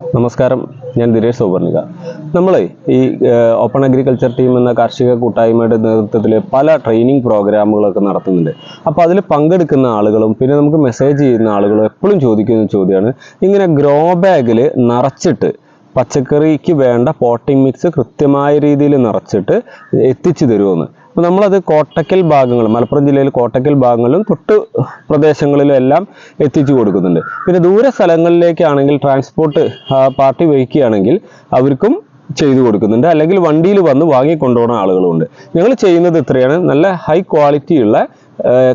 നമസ്കാരം, ഞാൻ ദിനേഷ് സൗവർണിക. നമ്മൾ ഈ ഓപ്പൺ അഗ്രികൾച്ചർ ടീം എന്ന കാർഷിക കൂട്ടായ്മയുടെ നേതൃത്വത്തിൽ പല ട്രെയിനിങ് പ്രോഗ്രാമുകളൊക്കെ നടത്തുന്നുണ്ട്. അപ്പോൾ അതിൽ പങ്കെടുക്കുന്ന ആളുകളും പിന്നെ നമുക്ക് മെസ്സേജ് ചെയ്യുന്ന ആളുകളും എപ്പോഴും ചോദിക്കുന്ന ചോദ്യമാണ്, ഇങ്ങനെ ഗ്രോ ബാഗിൽ നിറച്ചിട്ട് പച്ചക്കറിക്ക് വേണ്ട പോട്ടിംഗ് മിക്സ് കൃത്യമായ രീതിയിൽ നിറച്ചിട്ട് എത്തിച്ചു തരുമെന്ന്. അപ്പോൾ നമ്മളത് കോട്ടക്കൽ ഭാഗങ്ങൾ, മലപ്പുറം ജില്ലയിൽ കോട്ടക്കൽ ഭാഗങ്ങളിലും തൊട്ട് പ്രദേശങ്ങളിലും എല്ലാം എത്തിച്ചു കൊടുക്കുന്നുണ്ട്. പിന്നെ ദൂര സ്ഥലങ്ങളിലേക്കാണെങ്കിൽ ട്രാൻസ്പോർട്ട് പാർട്ടി വഹിക്കുകയാണെങ്കിൽ അവർക്കും ചെയ്തു കൊടുക്കുന്നുണ്ട്, അല്ലെങ്കിൽ വണ്ടിയിൽ വന്ന് വാങ്ങിക്കൊണ്ടുപോകുന്ന ആളുകളുമുണ്ട്. ഞങ്ങൾ ചെയ്യുന്നത് ഇത്രയാണ്: നല്ല ഹൈ ക്വാളിറ്റിയുള്ള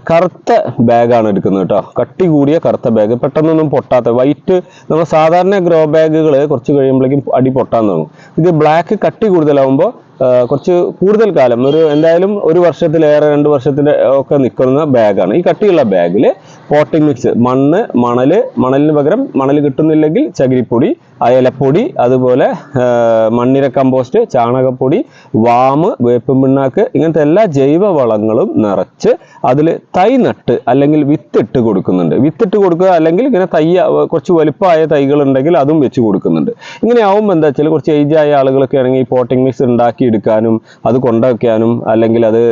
കറുത്ത ബാഗാണ് എടുക്കുന്നത് കേട്ടോ. കട്ടി കൂടിയ കറുത്ത ബാഗ്, പെട്ടെന്നൊന്നും പൊട്ടാത്ത വൈറ്റ്. നമ്മൾ സാധാരണ ഗ്രോ ബാഗുകൾ കുറച്ച് കഴിയുമ്പോഴേക്കും അടി പൊട്ടാൻ തുടങ്ങും. ഇത് ബ്ലാക്ക് കട്ടി കൂടുതലാവുമ്പോൾ കുറച്ച് കൂടുതൽ കാലം, എന്തായാലും ഒരു വർഷത്തിലേറെ 2 വർഷത്തിൻ്റെ ഒക്കെ നിൽക്കുന്ന ബാഗാണ്. ഈ കട്ടിയുള്ള ബാഗിൽ പോട്ടിംഗ് മിക്സ്, മണലിന് പകരം മണൽ കിട്ടുന്നില്ലെങ്കിൽ ചകിരിപ്പൊടി, അയലപ്പൊടി, അതുപോലെ മണ്ണിര കമ്പോസ്റ്റ്, ചാണകപ്പൊടി, വാമ്, വേപ്പും പിണ്ണാക്ക്, ഇങ്ങനത്തെ എല്ലാ ജൈവ വളങ്ങളും നിറച്ച് അതിൽ തൈ നട്ട് അല്ലെങ്കിൽ വിത്തിട്ട് കൊടുക്കുന്നുണ്ട്. വിത്തിട്ട് കൊടുക്കുക, അല്ലെങ്കിൽ ഇങ്ങനെ കുറച്ച് വലുപ്പമായ തൈകൾ ഉണ്ടെങ്കിൽ അതും വെച്ച് കൊടുക്കുന്നുണ്ട്. ഇങ്ങനെ ആവുമ്പോൾ എന്താ വെച്ചാൽ കുറച്ച് ഏജായ ആളുകളൊക്കെ ആണെങ്കിൽ ഈ പോട്ടിംഗ് മിക്സ് ഉണ്ടാക്കി എടുക്കാനും അത് കൊണ്ടുവയ്ക്കാനും അല്ലെങ്കിൽ അത്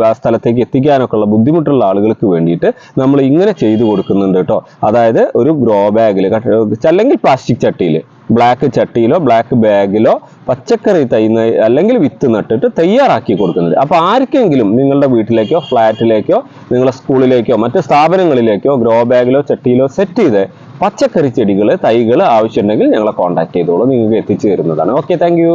ആ സ്ഥലത്തേക്ക് എത്തിക്കാനൊക്കെ ഉള്ള ബുദ്ധിമുട്ടുള്ള ആളുകൾക്ക് വേണ്ടിയിട്ട് നമ്മൾ ഇങ്ങനെ ചെയ്തു കൊടുക്കുന്നുണ്ട് കേട്ടോ. അതായത് ഒരു ഗ്രോ ബാഗിൽ അല്ലെങ്കിൽ പ്ലാസ്റ്റിക് ചട്ടിയിൽ, ബ്ലാക്ക് ചട്ടിയിലോ ബ്ലാക്ക് ബാഗിലോ പച്ചക്കറി തൈ അല്ലെങ്കിൽ വിത്ത് നട്ടിട്ട് തയ്യാറാക്കി കൊടുക്കുന്നത്. അപ്പോൾ ആർക്കെങ്കിലും നിങ്ങളുടെ വീട്ടിലേക്കോ ഫ്ലാറ്റിലേക്കോ നിങ്ങളുടെ സ്കൂളിലേക്കോ മറ്റ് സ്ഥാപനങ്ങളിലേക്കോ ഗ്രോ ബാഗിലോ ചട്ടിയിലോ സെറ്റ് ചെയ്ത് പച്ചക്കറി ചെടികൾ തൈകൾ ആവശ്യമുണ്ടെങ്കിൽ ഞങ്ങളെ കോൺടാക്ട് ചെയ്തോളൂ, നിങ്ങൾക്ക് എത്തിച്ചു തരുന്നതാണ്. Okay, thank you.